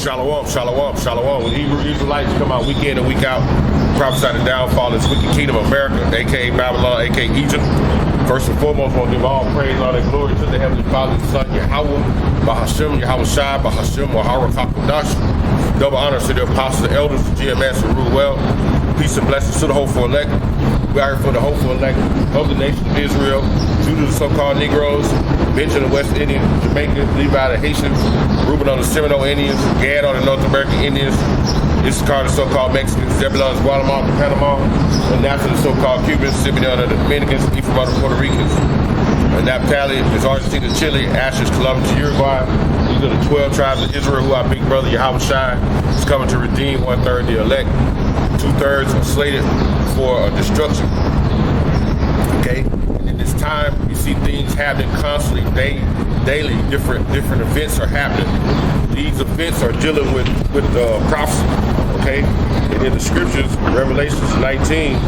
Shalom, shalom, shalom. When Hebrew Israelites come out week in and week out, prophesy the downfall of this wicked kingdom of America, aka Babylon, aka Egypt. First and foremost, I want to give all praise, all and glory to the Heavenly Father, the Son, Yahweh, Bahashem, Yahweh Shai, Bahashem, Wahara Hakodash. Double honors to the apostles, the elders, the GMS, who rule well. Peace and blessings to the hopeful elect. We are here for the hopeful elect of the nation of Israel, due to the so-called Negroes, Benjamin the West Indians, Jamaica, Levi the Haitians, Reuben on the Seminole Indians, Gad on the North American Indians, Issachar the so-called Mexicans, Zebulon, Guatemala, Panama, and Naphtali the so-called Cubans, Simeon the Dominicans, Ephraim the Puerto Ricans, and Naphtali is Argentina, Chile, Ashes, Colombia, Uruguay. These are the 12 tribes of Israel who our big brother Yahweh Shai is coming to redeem. 1/3 the elect, 2/3 are slated for destruction. Okay, and in this time you see things happening constantly, daily, different events are happening. These events are dealing with prophecy. Okay, and in the scriptures, Revelations 19,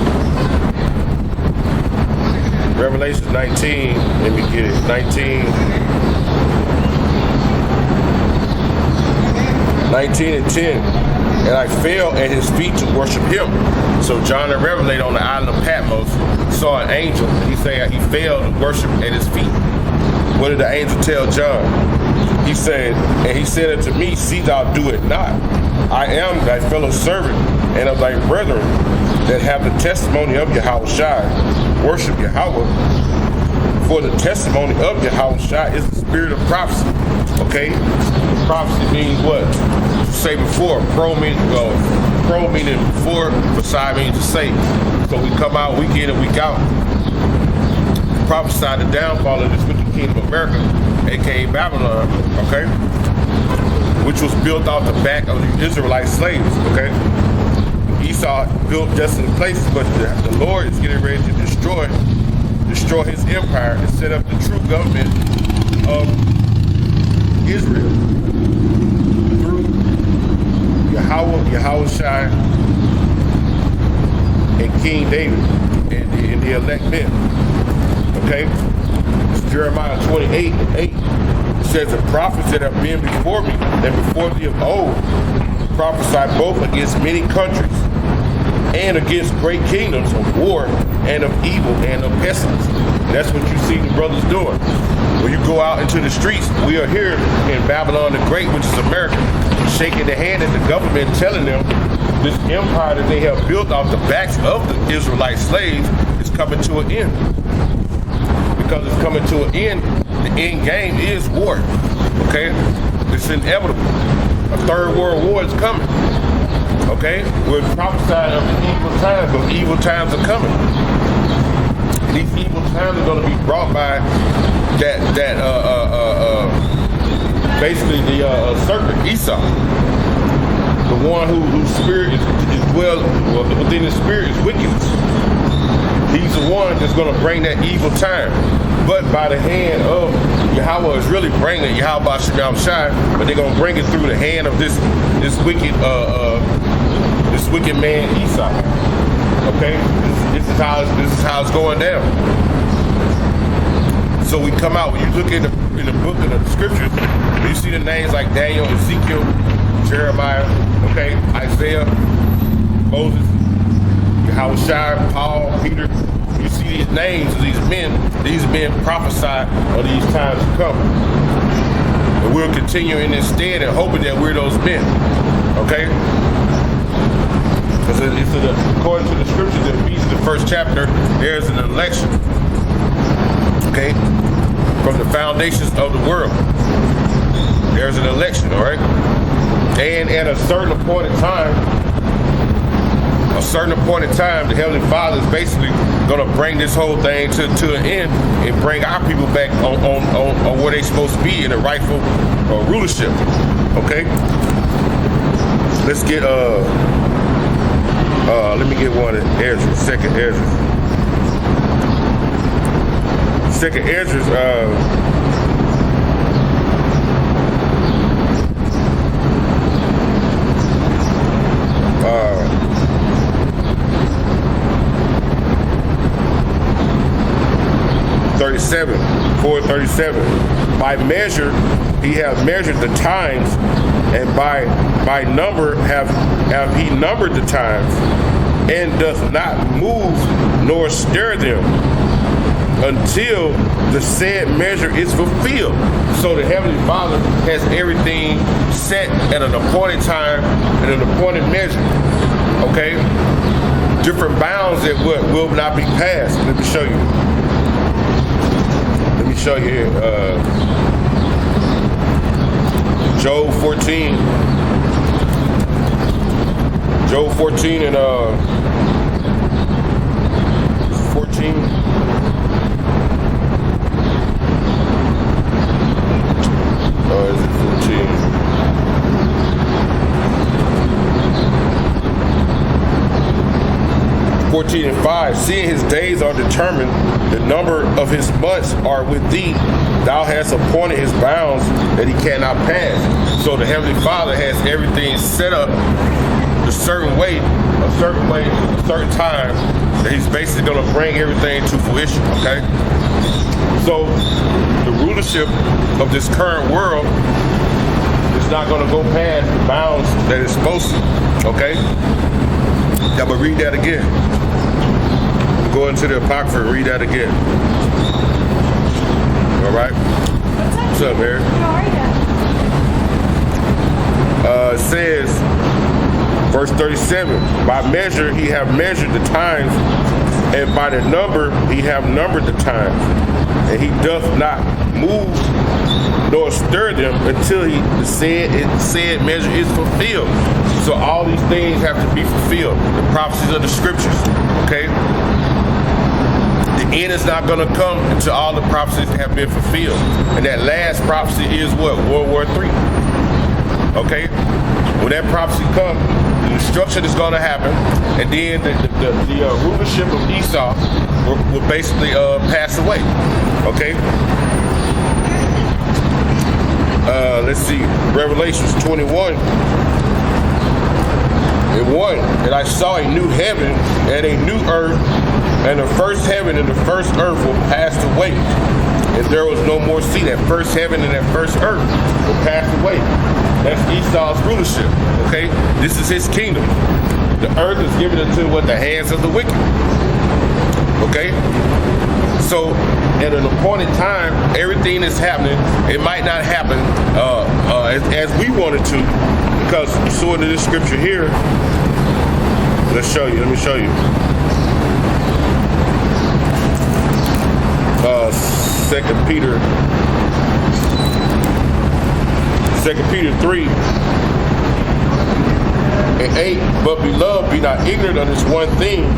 let me get it, 19 and 10. And I fell at his feet to worship him. So John the Revelator on the island of Patmos saw an angel. He said he fell to worship at his feet. What did the angel tell John? He said unto me, see thou do it not. I am thy fellow servant and of thy brethren that have the testimony of Yahweh Shai. Worship Yahweh. For the testimony of Yahweh Shai is the spirit of prophecy. Okay? Prophecy means what? Say before. Pro meaning before, beside means to say. So we come out week in and week out, prophesy the downfall of this wicked kingdom of America, aka Babylon, okay? Which was built off the back of the Israelite slaves, okay? Esau built desolate places, but the Lord is getting ready to destroy his empire and set up the true government of Israel through Yahweh Shai and King David and the elect men. Okay? It's Jeremiah 28:8. It says, the prophets that have been before me and before thee of old prophesied both against many countries and against great kingdoms of war and of evil and of pestilence. That's what you see the brothers doing. When you go out into the streets, we are here in Babylon the Great, which is America, shaking the hand at the government, telling them this empire that they have built off the backs of the Israelite slaves is coming to an end. Because it's coming to an end, the end game is war. Okay? It's inevitable. A third world war is coming. Okay? We're prophesying of the evil times, but evil times are coming. And these evil times are going to be brought by basically the serpent, Esau. The one whose spirit is within his spirit is wickedness. He's the one that's going to bring that evil time. But by the hand of Yahweh is really bringing it, Yahweh Shem Shai, but they're going to bring it through the hand of this wicked man Esau. Okay, this is how it's going down. So we come out, when you look in the book of the scriptures, you see the names like Daniel, Ezekiel, Jeremiah, okay, Isaiah, Moses, Yahweh Shai, Paul, Peter. You see these names of these men prophesied of these times to come. And we'll continue in this stead and hoping that we're those men. Okay? Because according to the scriptures in Ephesians, the 1st chapter, there's an election. Okay? From the foundations of the world. There's an election, all right? And at a certain appointed time, the Heavenly Father is basically going to bring this whole thing to an end and bring our people back on where they're supposed to be in the rightful rulership. Okay? Let's get let me get one in Esdras, second Esdras. Second Esdras, 37. 4:37. 4:37. By measure he hath measured the times, and by number have he numbered the times, and doth not move nor stir them until the said measure is fulfilled. So the Heavenly Father has everything set at an appointed time and an appointed measure. Okay? Different bounds that will not be passed. Let me show you. Let me show you here. Job 14. Job 14 and 14. Is it 14? And 5, seeing his days are determined, the number of his months are with thee. Thou hast appointed his bounds that he cannot pass. So the Heavenly Father has everything set up a certain way, a certain time, that he's basically going to bring everything to fruition, okay? So the rulership of this current world is not going to go past the bounds that it's supposed to, okay? I'm going to read that again. Go into the Apocrypha and read that again. All right? What's up, Mary? How are you? It says, verse 37, by measure he have measured the times, and by the number he have numbered the times, and he doth not move nor stir them until the said measure is fulfilled. So all these things have to be fulfilled. The prophecies of the scriptures, okay? The end is not going to come until all the prophecies have been fulfilled. And that last prophecy is what? World War III. Okay? When that prophecy comes, the destruction is going to happen, and then the rulership of Esau will basically pass away. Okay? Let's see. Revelations 21. And 1, and I saw a new heaven and a new earth, and the first heaven and the first earth will pass away, and there was no more sea. That first heaven and that first earth will pass away. That's Esau's rulership, okay? This is his kingdom. The earth is given into the hands of the wicked, okay? So at an appointed time, everything is happening. It might not happen as we wanted to, because so in this scripture here, let's show you. Let me show you. 2 Peter 3 and 8. But beloved, be not ignorant of this one thing,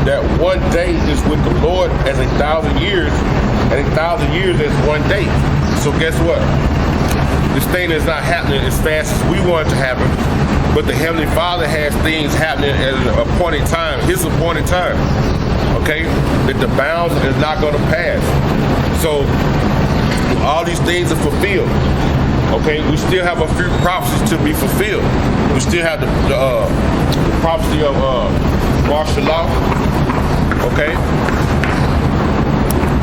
that one day is with the Lord as 1,000 years, and 1,000 years as one day. So guess what? This thing is not happening as fast as we want it to happen, but the Heavenly Father has things happening at an appointed time, his appointed time, okay? That the bounds is not going to pass. So all these things are fulfilled, okay? We still have a few prophecies to be fulfilled. We still have the prophecy of martial law, okay?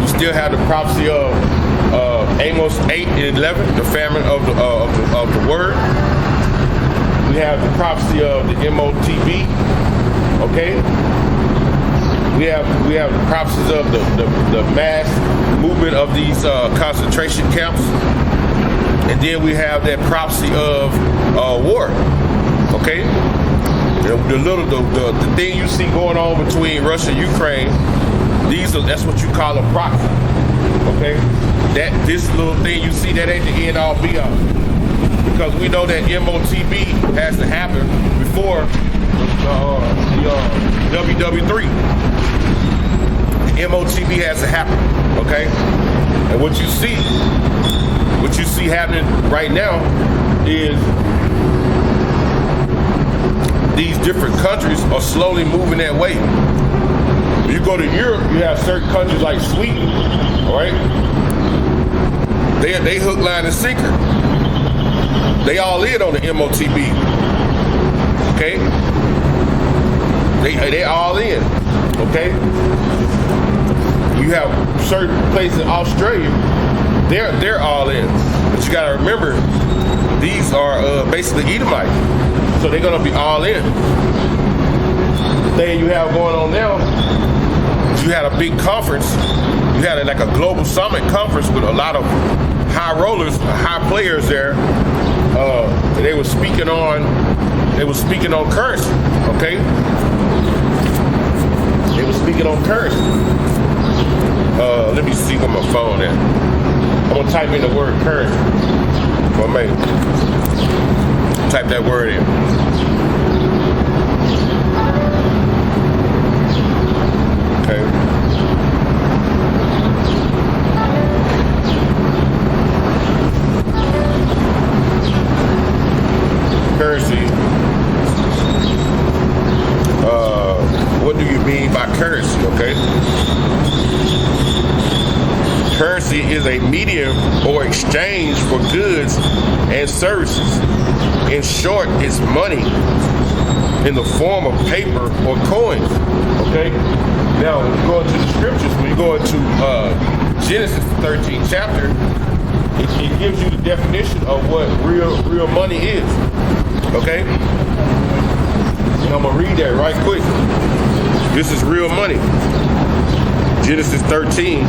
We still have the prophecy of Amos 8 and 11, the famine of the word. We have the prophecy of the MOTB, okay? We have the prophecies of the mass movement of these concentration camps, and then we have that prophecy of war, okay? The thing you see going on between Russia and Ukraine, that's what you call a prophecy, okay? This little thing you see, that ain't the end all be all, because we know that MOTB has to happen before WW3. MOTB has to happen, okay? And what you see happening right now is these different countries are slowly moving that way. When you go to Europe, you have certain countries like Sweden, all right? They hook, line, and sinker. They all in on the MOTB, okay? They all in, okay? You have certain places in Australia, they're all in. But you gotta remember, these are basically Edomites. So they're gonna be all in. The thing you have going on now, you had a big conference. You had like a global summit conference with a lot of high rollers, high players there. And they were speaking on currency, okay? They were speaking on currency. Let me see where my phone at. I'm gonna type in the word currency. For me. Type that word in. Okay. Currency. What do you mean by currency? Okay. Currency is a medium or exchange for goods and services. In short, it's money in the form of paper or coins. Okay. Now, when you go into the scriptures, when you go into Genesis 13th chapter, it gives you the definition of what real money is. Okay? And I'm going to read that right quick. This is real money. Genesis 13.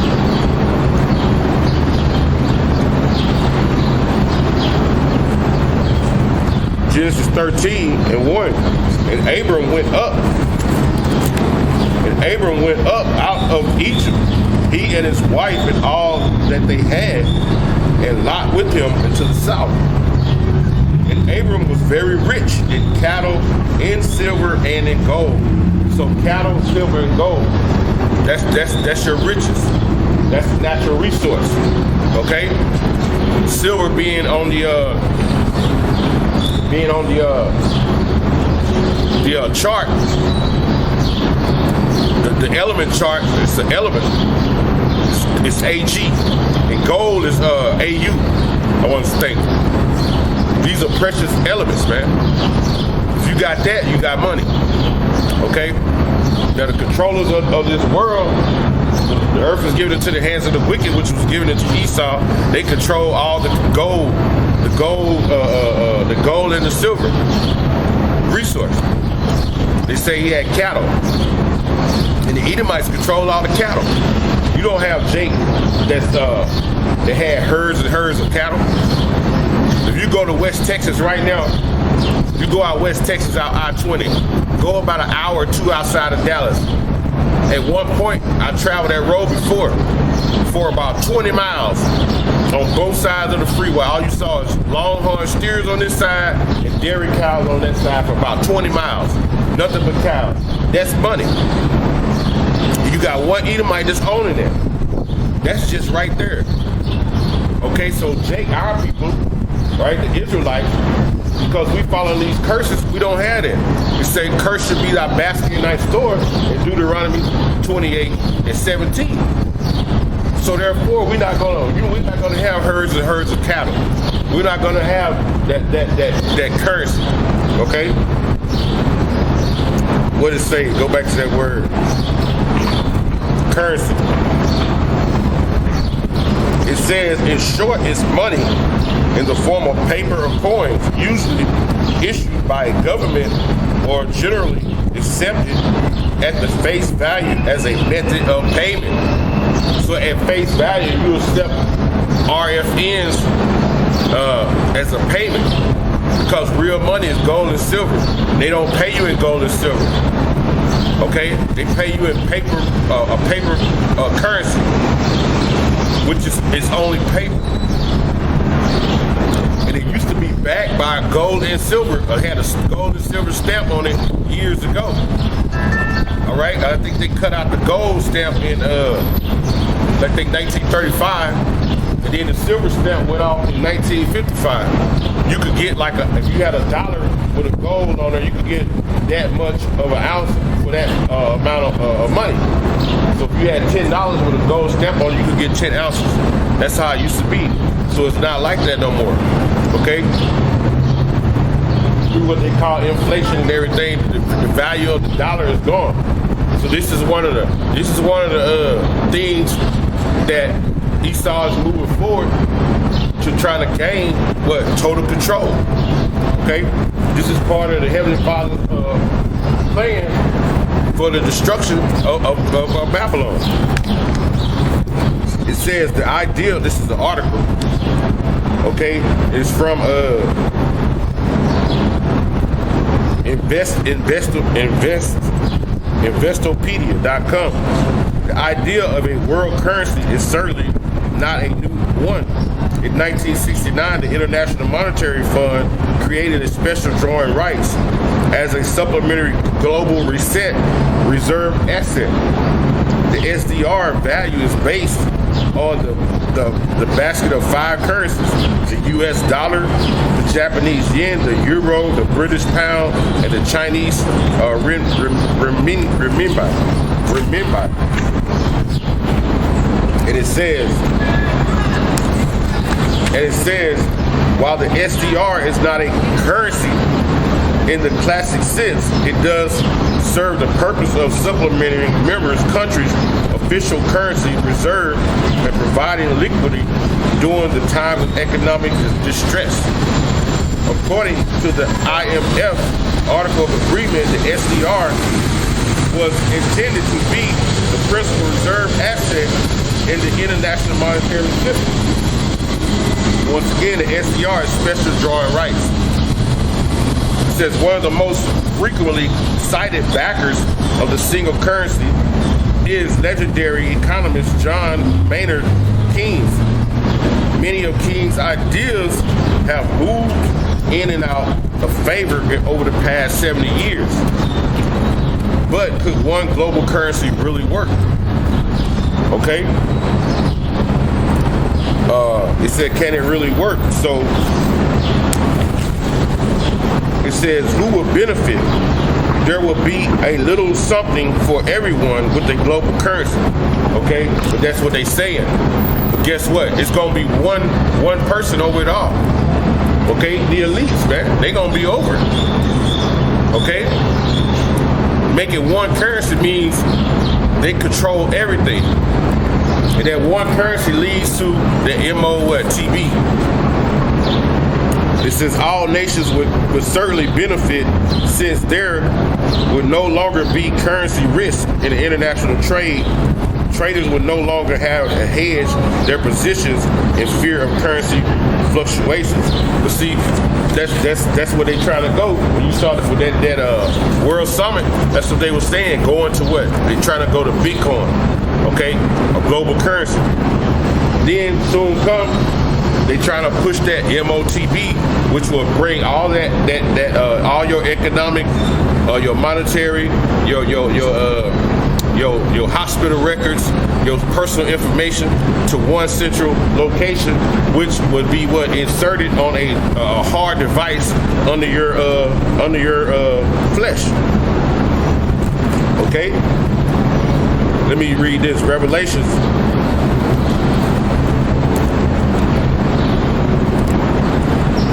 Genesis 13 and 1. And Abram went up. And Abram went up out of Egypt, he and his wife and all that they had, and Lot with him into the south. And Abram was very rich in cattle, in silver, and in gold. So cattle, silver, and gold, that's your riches. That's a natural resource. Okay? Silver being on the chart. The element chart is the element. It's AG. And gold is AU. I want to state. These are precious elements, man. If you got that, you got money. Okay? Now the controllers of this world, the earth was given into the hands of the wicked, which was given into Esau. They control all the gold and the silver resource. They say he had cattle. And the Edomites control all the cattle. You don't have Jake that had herds and herds of cattle. If you go to West Texas right now, you go out West Texas out I-20, go about an hour or two outside of Dallas. At one point, I traveled that road before for about 20 miles on both sides of the freeway. All you saw is longhorn steers on this side and dairy cows on that side for about 20 miles. Nothing but cows. That's money. You got one Edomite that's owning it. That's just right there. Okay, so Jake, our people, right, the Israelites, because we follow these curses, we don't have that. We say curse should be thy basket in thy store in Deuteronomy 28 and 17. So therefore, we're not gonna have herds and herds of cattle. We're not gonna have that curse. Okay? What does it say? Go back to that word. Currency. It says, in short, it's money in the form of paper or coins, usually issued by a government or generally accepted at the face value as a method of payment. So at face value, you accept RFNs as a payment, because real money is gold and silver. They don't pay you in gold and silver. Okay, they pay you in paper, currency, which is only paper. And it used to be backed by gold and silver. It had a gold and silver stamp on it years ago. All right, I think they cut out the gold stamp in, I think 1935, and then the silver stamp went off in 1955. You could get if you had $1 with a gold on there, you could get that much of an ounce for that amount of money. So if you had $10 with a gold stamp on it, you could get 10 ounces. That's how it used to be. So it's not like that no more. Okay? through what they call inflation and everything, the value of the dollar is gone. So this is one of the things that Esau is moving forward to try to gain total control. Okay, this is part of the Heavenly Father's plan for the destruction of Babylon. It says the ideal. This is the article. Okay, it's from Investopedia.com. The idea of a world currency is certainly not a new one. In 1969, the International Monetary Fund created a special drawing rights as a supplementary global reserve asset. The SDR value is based on the basket of 5 currencies: the US dollar, the Japanese yen, the euro, the British pound, and the Chinese renminbi. And it says, while the SDR is not a currency in the classic sense, it does serve the purpose of supplementing members' countries' official currency reserve and providing liquidity during the time of economic distress. According to the IMF Article of Agreement, the SDR was intended to be the principal reserve asset in the international monetary system. Once again, the SDR is special drawing rights. It says one of the most frequently cited backers of the single currency is legendary economist John Maynard Keynes. Many of Keynes' ideas have moved in and out of favor over the past 70 years. But could one global currency really work? Okay. It said, can it really work? So it says, who will benefit? There will be a little something for everyone with the global currency. Okay, but that's what they saying. But guess what? It's gonna be one person over it all. Okay, the elites, man, they gonna be over it. Okay, making one currency means they control everything. And that one currency leads to the MOTB. It says all nations would certainly benefit since there would no longer be currency risk in the international trade. Traders would no longer have to hedge their positions in fear of currency fluctuations. But see, that's where they trying to go. When you saw with that World Summit, that's what they were saying. Going to what? They trying to go to Bitcoin, okay, a global currency. Then soon come, they trying to push that MOTB, which will bring all that all your economic, your monetary, your hospital records, your personal information to one central location, which would be inserted on a hard device under your flesh. Okay, let me read this. Revelations.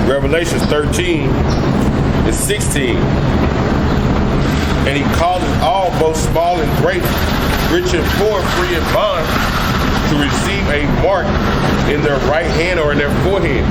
Revelations 13 and 16. And he called all, both small and great, rich and poor, free and bond, to receive a mark in their right hand or in their forehead,